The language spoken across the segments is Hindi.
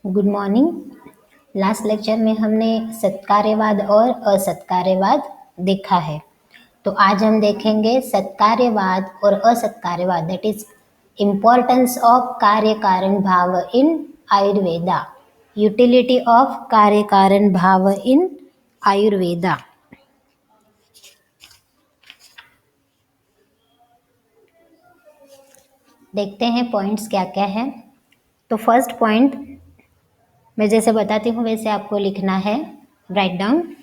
Good morning. लास्ट लेक्चर में हमने सत्कार्यवाद और असत्कार्यवाद देखा है। तो आज हम देखेंगे सत्कार्यवाद और असत्कार्यवाद, दैट इज इम्पोर्टेंस ऑफ कार्य कारण भाव इन आयुर्वेदा, यूटिलिटी ऑफ कार्य कारण भाव इन आयुर्वेदा। देखते हैं पॉइंट्स क्या क्या है। तो फर्स्ट पॉइंट मैं जैसे बताती हूँ वैसे आपको लिखना है, write down.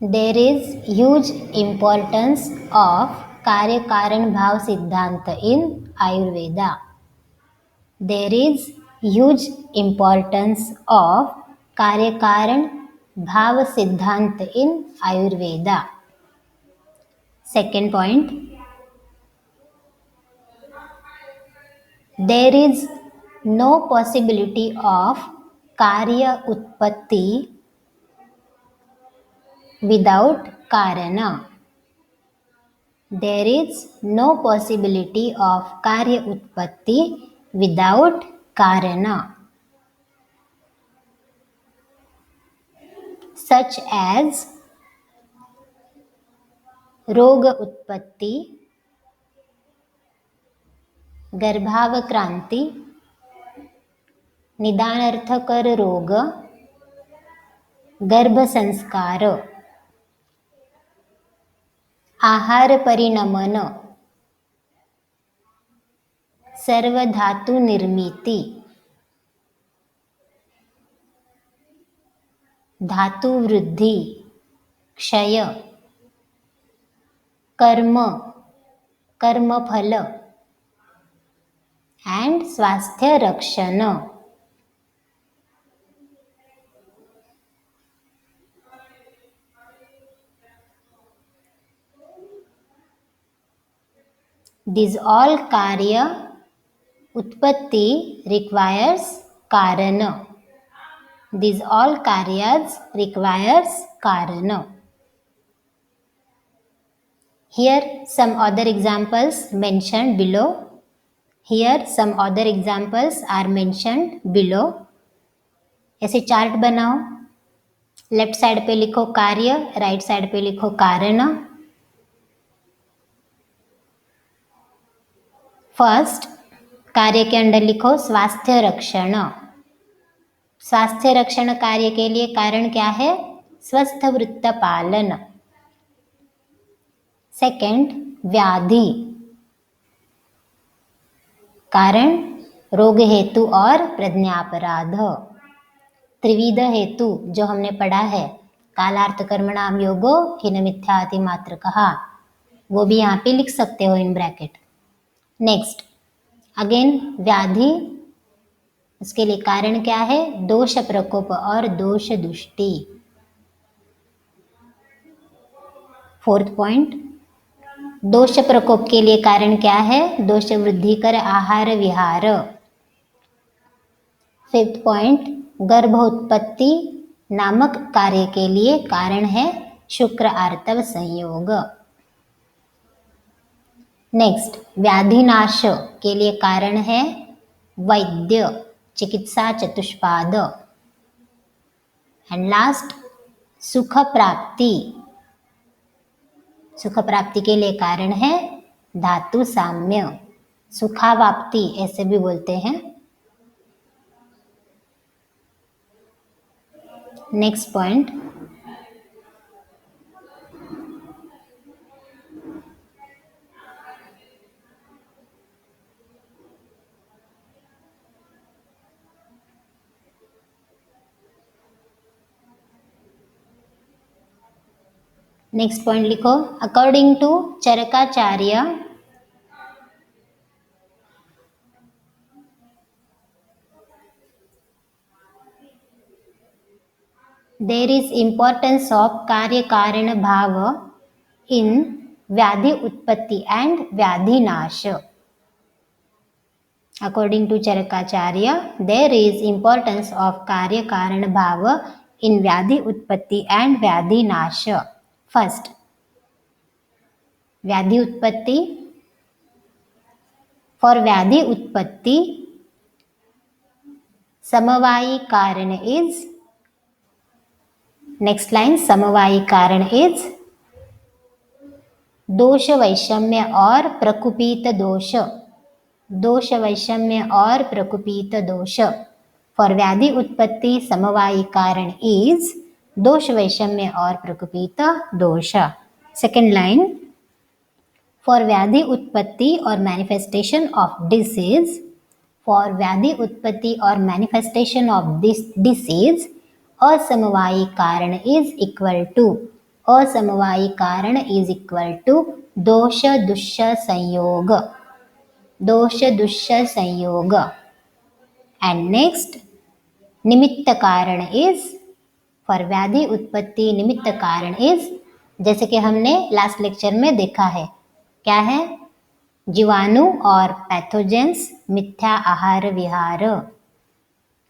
There is huge importance of कार्य कारण भाव सिद्धांत in Ayurveda. There is huge importance of कार्य कारण भाव सिद्धांत in Ayurveda. Second point, there is no possibility of कार्य उत्पत्ति without karana. There is no possibility of कार्य उत्पत्ति without karana, such as रोग उत्पत्ति, गर्भावक्रांति, निदानार्थकर रोग, गर्भ संस्कार, आहार परिणमन, सर्वधातु निर्मिति, धातु वृद्धि, क्षय, कर्म, कर्मफल एंड स्वास्थ्य रक्षण. These all कार्य उत्पत्ति requires कारण. These all karyas requires karana. Here some other examples mentioned below. Here some other examples are mentioned below. ऐसे चार्ट बनाओ, लेफ्ट साइड पे लिखो कार्य, राइट साइड पे लिखो कारण. फर्स्ट कार्य के अंदर लिखो स्वास्थ्य रक्षण. स्वास्थ्य रक्षण कार्य के लिए कारण क्या है? स्वस्थ वृत्त पालन. सेकंड व्याधि, कारण रोग हेतु और प्रज्ञापराध. त्रिविध हेतु जो हमने पढ़ा है, कालार्थ कर्मणाम योगो हिन मिथ्याति मात्र कहा, वो भी यहाँ पे लिख सकते हो इन ब्रैकेट. नेक्स्ट अगेन व्याधि, उसके लिए कारण क्या है? दोष प्रकोप और दोष दुष्टि. फोर्थ पॉइंट, दोष प्रकोप के लिए कारण क्या है? दोष वृद्धि कर आहार विहार. फिफ्थ पॉइंट, गर्भोत्पत्ति नामक कार्य के लिए कारण है शुक्र आर्तव संयोग. नेक्स्ट व्याधिनाश के लिए कारण है वैद्य चिकित्सा चतुष्पाद. एंड लास्ट सुख प्राप्ति, सुख प्राप्ति के लिए कारण है धातु साम्य, सुखावाप्ति ऐसे भी बोलते हैं. नेक्स्ट पॉइंट, नेक्स्ट पॉइंट लिखो according to Charakacharya there is importance of कार्य कारण भाव in व्याधि उत्पत्ति and व्याधि नाश. According to Charakacharya there is importance of कार्य कारण भाव in व्याधि उत्पत्ति and व्याधि नाश. फर्स्ट व्याधि उत्पत्ति. फॉर व्याधि उत्पत्ति समवायी कारण इज, नेक्स्ट लाइन, समवायी कारण इज दोष वैषम्य और प्रकुपित दोष, दोष वैषम्य और प्रकुपित दोष। फॉर व्याधि उत्पत्ति समवायी कारण इज दोष वैषम्य और प्रकुपित दोष। सेकेंड लाइन, फॉर व्याधि उत्पत्ति और मैनिफेस्टेशन ऑफ डिसीज, फॉर व्याधि उत्पत्ति और मैनिफेस्टेशन ऑफ दिस डिसीज असमवायी कारण इज इक्वल टू, असमवायी कारण इज इक्वल टू दोष दुष्य संयोग, दोष दुष्य संयोग। एंड नेक्स्ट, निमित्त कारण इज, फॉर व्याधि उत्पत्ति निमित्त कारण इज, जैसे कि हमने लास्ट लेक्चर में देखा है, क्या है, जीवाणु और पैथोजेंस, मिथ्या आहार विहार,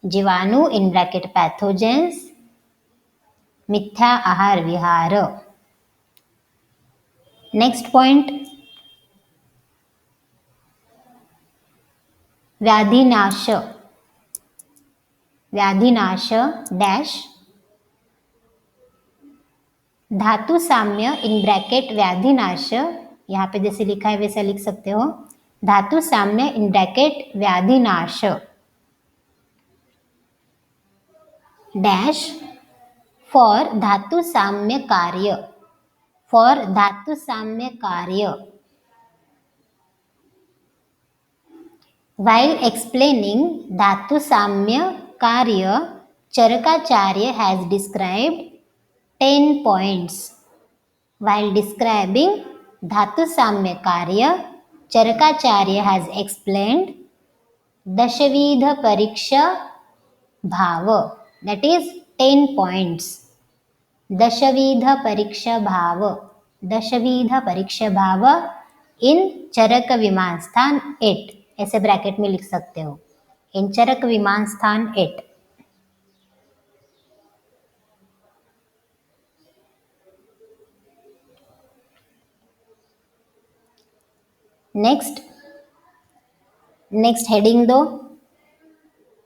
जीवाणु इन ब्रैकेट पैथोजेंस, मिथ्या आहार विहार। नेक्स्ट पॉइंट, व्याधिनाश, व्याधिनाश डैश धातु साम्य इन ब्रैकेट व्याधिनाश, यहाँ पे जैसे लिखा है वैसा लिख सकते हो, धातु साम्य इन ब्रैकेट व्याधिनाश डैश फॉर धातु साम्य कार्य, फॉर धातु साम्य कार्य। While explaining धातु साम्य कार्य, Charakacharya has described 10 points. While describing धातु साम्य कार्य, चरकाचार्य has explained दशविध परीक्षा भाव, that is 10 points. दशविध परीक्षा भाव, दशविध परीक्षा भाव इन चरक विमान स्थान 8, ऐसे ब्रैकेट में लिख सकते हो, इन चरक विमान स्थान 8। नेक्स्ट, नेक्स्ट हेडिंग दो,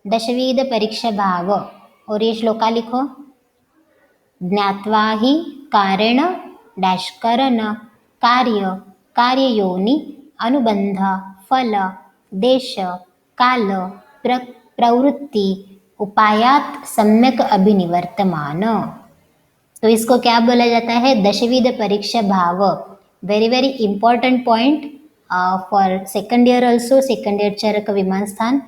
दशविध परीक्षा भाव, और ये श्लोका लिखो, ज्ञात्वा हि कारण डैश करण कार्य कार्ययोनि अनुबंध फल देश काल प्रवृत्ति उपायात सम्यक अभिनिवर्तमान। तो इसको क्या बोला जाता है, दशविध परीक्षा भाव। Very very important point for second year also, second year Charak Viman Sthan.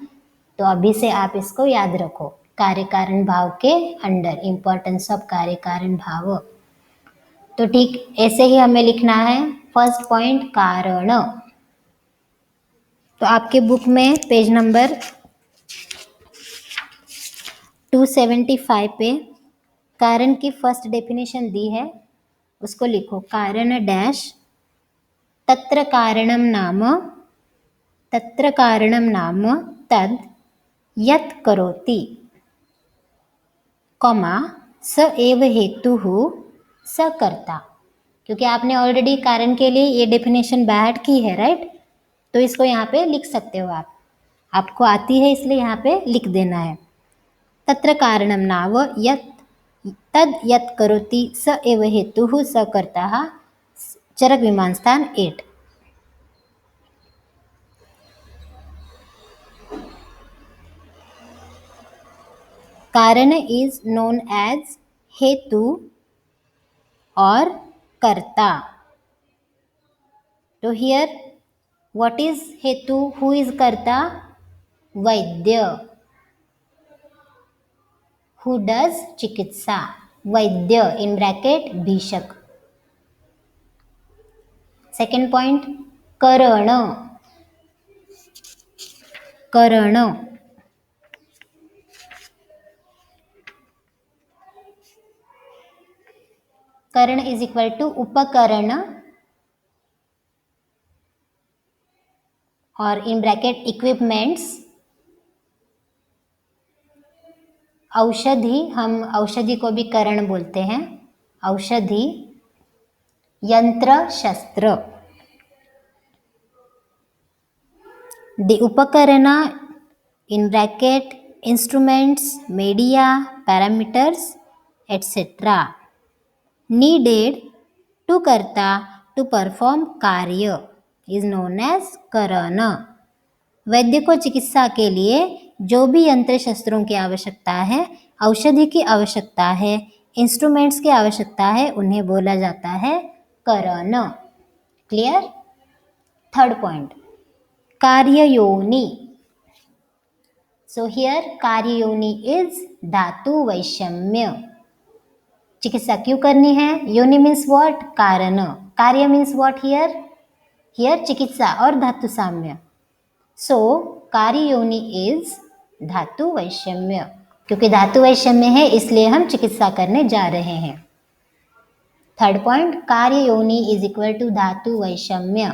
तो अभी से आप इसको याद रखो, कार्य कारण भाव के अंडर, इंपॉर्टेंस ऑफ कार्य कारण भाव। तो ठीक ऐसे ही हमें लिखना है। फर्स्ट पॉइंट कारण, तो आपके बुक में पेज नंबर 275 पे कारण की फर्स्ट डेफिनेशन दी है, उसको लिखो, कारण डैश तत्र कारणम नाम, तत्र कारणम नाम तद यत् करोति कॉमा स एव हेतुः स कर्ता। क्योंकि आपने ऑलरेडी कारण के लिए ये डेफिनेशन बाहर की है, राइट, तो इसको यहाँ पे लिख सकते हो आप, आपको आती है इसलिए यहाँ पे लिख देना है। तत्र कारणम नाम यत् तद यत् करोति स एव हेतुः स कर्ता, चरक विमान स्थान 8। कारण इज नोन एज हेतु और कर्ता। तो हियर व्हाट इज हेतु, हु इज कर्ता, वैद्य, हु डज चिकित्सा, वैद्य इन ब्रैकेट भीषक। सेकेंड पॉइंट, करण, करण करण इज इक्वल टू उपकरण और इन ब्रैकेट इक्विपमेंट्स। औषधि, हम औषधि को भी करण बोलते हैं, औषधि, यंत्र शस्त्र। द उपकरण in bracket instruments, media, parameters, etc. needed to karta to perform कार्य is known as करण. वैद्य को चिकित्सा के लिए जो भी यंत्र शस्त्रों की आवश्यकता है, औषधि की आवश्यकता है, इंस्ट्रूमेंट्स की आवश्यकता है, उन्हें बोला जाता है करण. क्लियर? थर्ड पॉइंट, कार्ययोनि. सो हियर कार्ययोनि इज धातु वैषम्य. चिकित्सा क्यों करनी है? योनि मीन्स व्हाट? कारण. कार्य मीन्स व्हाट हियर? हियर चिकित्सा और धातु साम्य. सो कार्ययोनि इज धातु वैषम्य. क्योंकि धातु वैषम्य है इसलिए हम चिकित्सा करने जा रहे हैं. थर्ड पॉइंट, कार्ययोनि इज इक्वल टू धातु वैषम्य.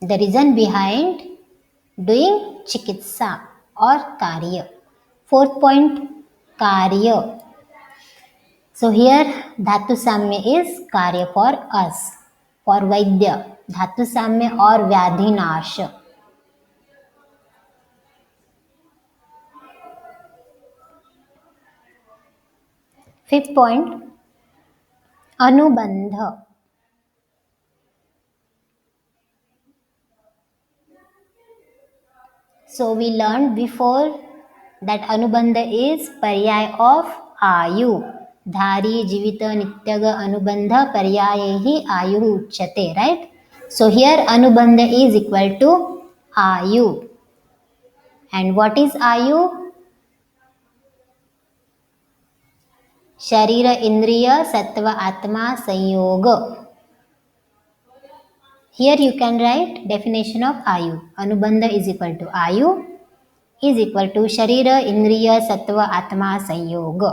द रीजन बिहाइंड डूइंग चिकित्सा और कार्य. फोर्थ पॉइंट, कार्य. सो हियर धातु साम्य इज कार्य फॉर अस, फॉर वैद्य. धातु साम्य और व्याधि नाश. फिफ्थ पॉइंट, अनुबंध. So we learned before that anubandha is पर्याय of आयु. धारी जीवित नित्यग अनुबंध पर्याय ही आयु उच्यते. Right? So here anubandha is equal to आयु. And what is आयु? शरीर इंद्रिय सत्व आत्मा संयोग. Here you can write definition of आयु. अनुबंध is equal to आयु is equal to शरीर इंद्रिय सत्व आत्मा संयोग.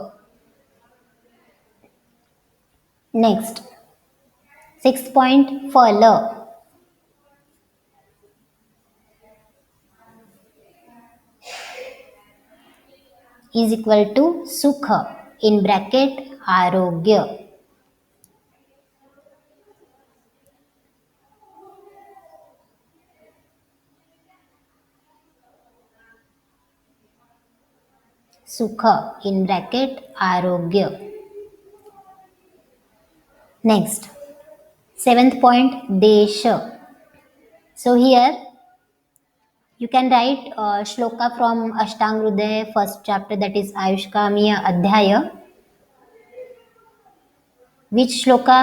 नेक्स्ट, 6 पॉइंट, फल. is equal to सुख in bracket आरोग्य. सुख in bracket आरोग्य. नेक्स्ट, 7th point, देश. So here you can write shloka from Ashtang Hridaya, first chapter, that is Ayushkamiya Adhyaya. Which shloka?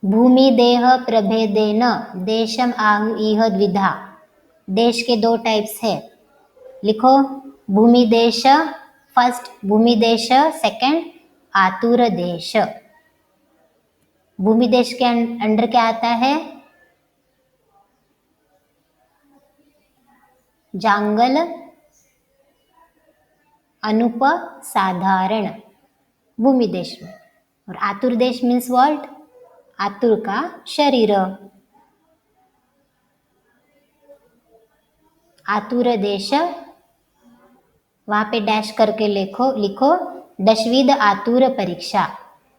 भूमि देह प्रभेदेन देशम आहु इह द्विधा. देश के दो टाइप्स है. लिखो, भूमि देश फर्स्ट, भूमि देश सेकंड, आतुर देश. भूमि देश के अंडर क्या आता है? जांगल, अनुप, साधारण, भूमि देश में. और आतुर देश मीन्स व्हाट? आतुर का शरीर. आतुर देश, वहां पे डैश करके लिखो 10वीं आतुर परीक्षा.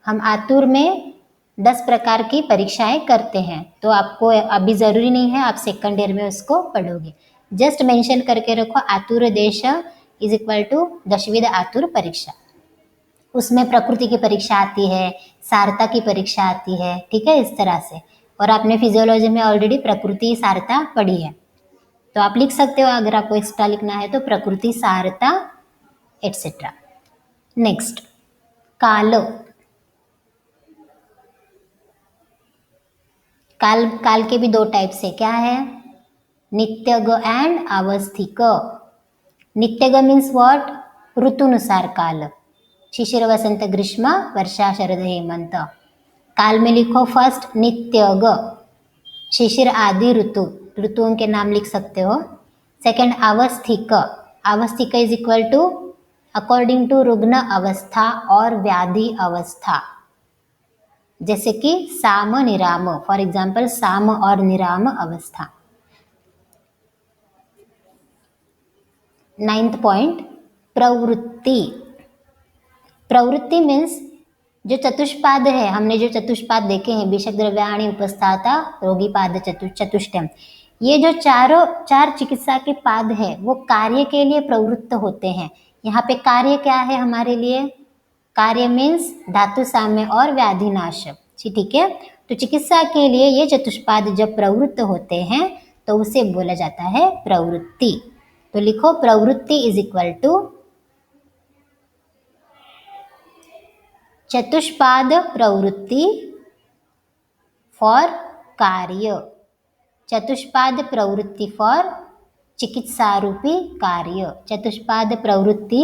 हम आतुर में 10 प्रकार की परीक्षाएं करते हैं. तो आपको अभी जरूरी नहीं है आप सेकंड ईयर में उसको पढ़ोगे. जस्ट मेंशन करके रखो आतुर देश इज इक्वल टू 10वीं आतुर परीक्षा. उसमें प्रकृति की परीक्षा आती है, सारता की परीक्षा आती है. ठीक है, इस तरह से. और आपने फिजियोलॉजी में ऑलरेडी प्रकृति सारता पढ़ी है, तो आप लिख सकते हो. अगर आपको एक्स्ट्रा लिखना है तो प्रकृति सारता एटसेट्रा. नेक्स्ट, काल. काल के भी दो टाइप से. क्या है? नित्यग एंड अवस्थिक. नित्यग मीन्स व्हाट? ऋतुनुसार काल. शिशिर वसंत ग्रीष्म वर्षा शरद हेमंत. काल में लिखो फर्स्ट नित्यग, शिशिर आदि ऋतु, ऋतुओं के नाम लिख सकते हो. सेकंड अवस्थिक. अवस्थिक is equal to according to रुग्ण अवस्था और व्याधि अवस्था. जैसे कि साम निराम, फॉर एग्जाम्पल साम और निराम अवस्था. 9th पॉइंट, प्रवृत्ति. प्रवृत्ति मीन्स जो चतुष्पाद है, हमने जो चतुष्पाद देखे हैं, विषक द्रव्याणि उपस्थाता रोगीपाद चतुष्टयम, ये जो चार चिकित्सा के पाद है वो कार्य के लिए प्रवृत्त होते हैं। यहाँ पे कार्य क्या है हमारे लिए? कार्य मीन्स धातु साम्य और व्याधिनाश। ठीक है, तो चिकित्सा के लिए ये चतुष्पाद जब प्रवृत्त होते हैं तो उसे बोला जाता है प्रवृत्ति। तो लिखो प्रवृत्ति इज इक्वल टू चतुष्पाद प्रवृत्ति फॉर कार्य, चतुष्पाद प्रवृत्ति फॉर चिकित्सा रूपी कार्य, चतुष्पाद प्रवृत्ति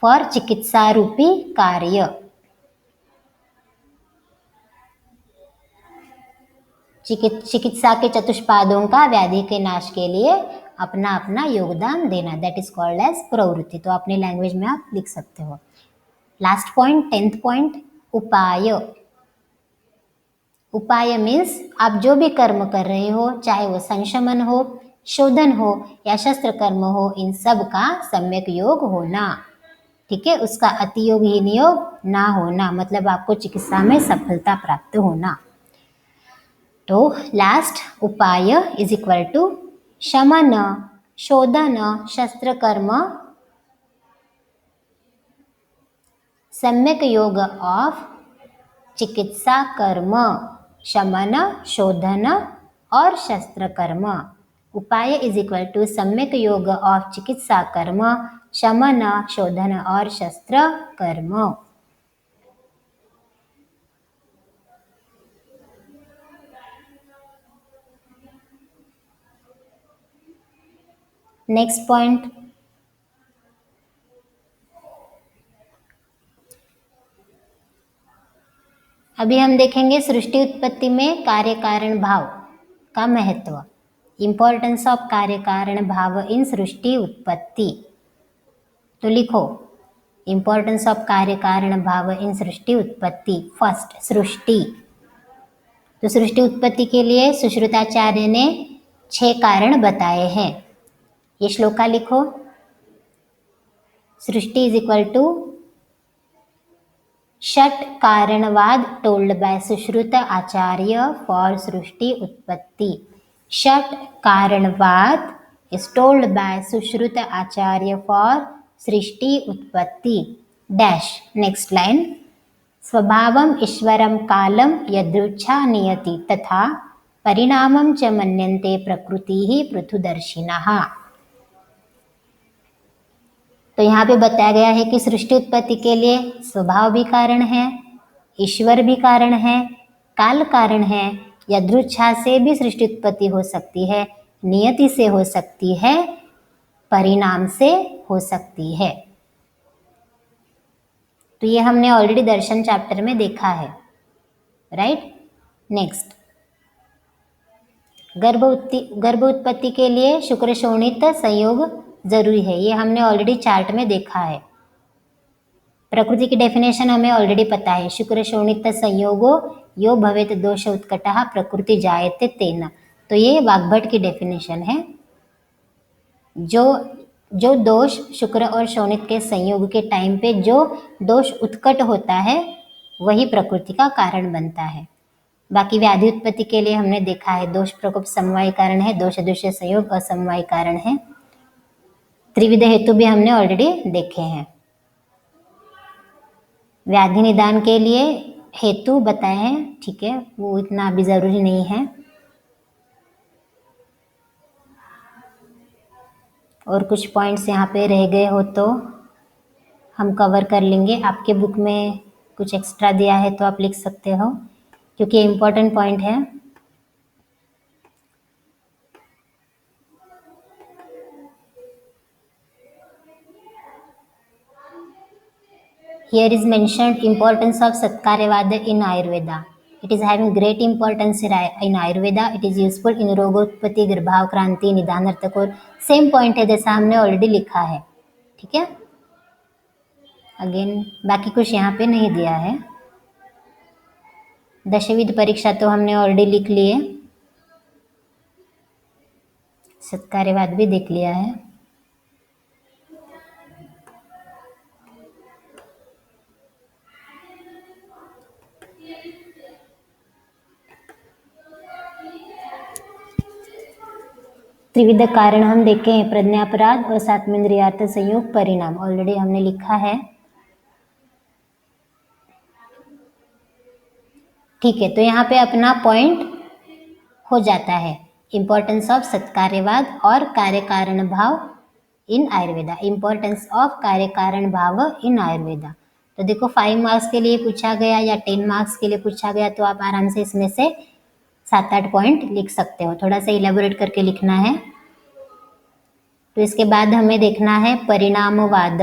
फॉर चिकित्सा रूपी कार्य। चिकित्सा के चतुष्पादों का व्याधि के नाश के लिए अपना अपना योगदान देना, दैट इज कॉल्ड एज प्रवृत्ति। तो अपनी लैंग्वेज में आप लिख सकते हो। लास्ट पॉइंट, 10th पॉइंट, उपाय। उपाय मीन्स आप जो भी कर्म कर रहे हो, चाहे वो संशमन हो, शोधन हो या शस्त्र कर्म हो, इन सब का सम्यक योग होना। ठीक है, उसका अतियोग ही नियोग ना होना, मतलब आपको चिकित्सा में सफलता प्राप्त होना। तो लास्ट उपाय इज इक्वल टू शमन, शोधन, शस्त्र कर्म, सम्यक योग ऑफ चिकित्सा कर्म, शमन, शोधन और शस्त्र कर्म। उपाय इज इक्वल टू सम्यक योग ऑफ चिकित्सा कर्म, शमन, शोधन और शस्त्र कर्म। नेक्स्ट पॉइंट, अभी हम देखेंगे सृष्टि उत्पत्ति में कार्य कारण भाव का महत्व, इंपॉर्टेंस ऑफ कार्य कारण भाव इन सृष्टि उत्पत्ति। तो लिखो इंपॉर्टेंस ऑफ कार्य कारण भाव इन सृष्टि उत्पत्ति। फर्स्ट, सृष्टि। तो सृष्टि उत्पत्ति के लिए सुश्रुताचार्य ने 6 कारण बताए हैं। ये श्लोका लिखो, सृष्टि इज इक्वल टू षट कारणवाद टोल्ड बाय सुश्रुत आचार्य फॉर सृष्टि उत्पत्ति। षट कारणवाद is told by सुश्रुत आचार्य फॉर सृष्टि उत्पत्ति डैश। नेक्स्ट लाइन, स्वभावम ईश्वरम कालम यदृच्छा नियति तथा परिणामम च मन्यन्ते प्रकृति ही पृथुदर्शिनः। तो यहाँ पे बताया गया है कि सृष्टि उत्पत्ति के लिए स्वभाव भी कारण है, ईश्वर भी कारण है, काल कारण है, यदृच्छा से भी सृष्टि उत्पत्ति हो सकती है, नियति से हो सकती है, परिणाम से हो सकती है। तो ये हमने ऑलरेडी दर्शन चैप्टर में देखा है, राइट। नेक्स्ट, गर्भ उत्पत्ति के लिए शुक्र शोणित संयोग जरूरी है, ये हमने ऑलरेडी चार्ट में देखा है। प्रकृति की डेफिनेशन हमें ऑलरेडी पता है, शुक्र शोणित संयोगो यो भवेत दोष उत्कटः प्रकृति जायते तेन। तो ये वाग्भट की डेफिनेशन है। जो दोष शुक्र और शोणित के संयोग के टाइम पे जो दोष उत्कट होता है वही प्रकृति का कारण बनता है। बाकी व्याधि उत्पत्ति के लिए हमने देखा है दोष प्रकोप समवाय कारण है, दोष दृश्य संयोग असमवाय कारण है। त्रिविध हेतु भी हमने ऑलरेडी देखे हैं। व्याधि निदान के लिए हेतु बताए हैं, ठीक है, वो इतना भी जरूरी नहीं है। और कुछ पॉइंट्स यहाँ पे रह गए हो तो हम कवर कर लेंगे। आपके बुक में कुछ एक्स्ट्रा दिया है तो आप लिख सकते हो, क्योंकि इम्पोर्टेंट पॉइंट है। Here is mentioned importance of Satkaryavada in Ayurveda. It is having great importance in Ayurveda. It is useful in रोगोत्पत्ति, गर्भाक्रांति, निदानार्थक और सेम पॉइंट है जैसा हमने ऑलरेडी लिखा है, ठीक है। अगेन बाकी कुछ यहाँ पे नहीं दिया है। दशविध परीक्षा तो हमने ऑलरेडी लिख लिए, सत्कार्यवाद भी देख लिया है। त्रिविध कारण हम देखे हैं, प्रज्ञापराध और सात्मेंद्रियार्थ संयोग परिणाम, ऑलरेडी हमने लिखा है। ठीक है, तो यहाँ पे अपना पॉइंट हो जाता है, इंपॉर्टेंस ऑफ सत्कार्यवाद और कार्य कारण भाव इन आयुर्वेदा, इंपॉर्टेंस ऑफ कार्य कारण भाव इन आयुर्वेदा। तो देखो 5 मार्क्स के लिए पूछा गया या 10 मार्क्स के लिए पूछा गया, तो आप आराम से इसमें से 7-8 पॉइंट लिख सकते हो, थोड़ा सा इलेबोरेट करके लिखना है। तो इसके बाद हमें देखना है परिणामवाद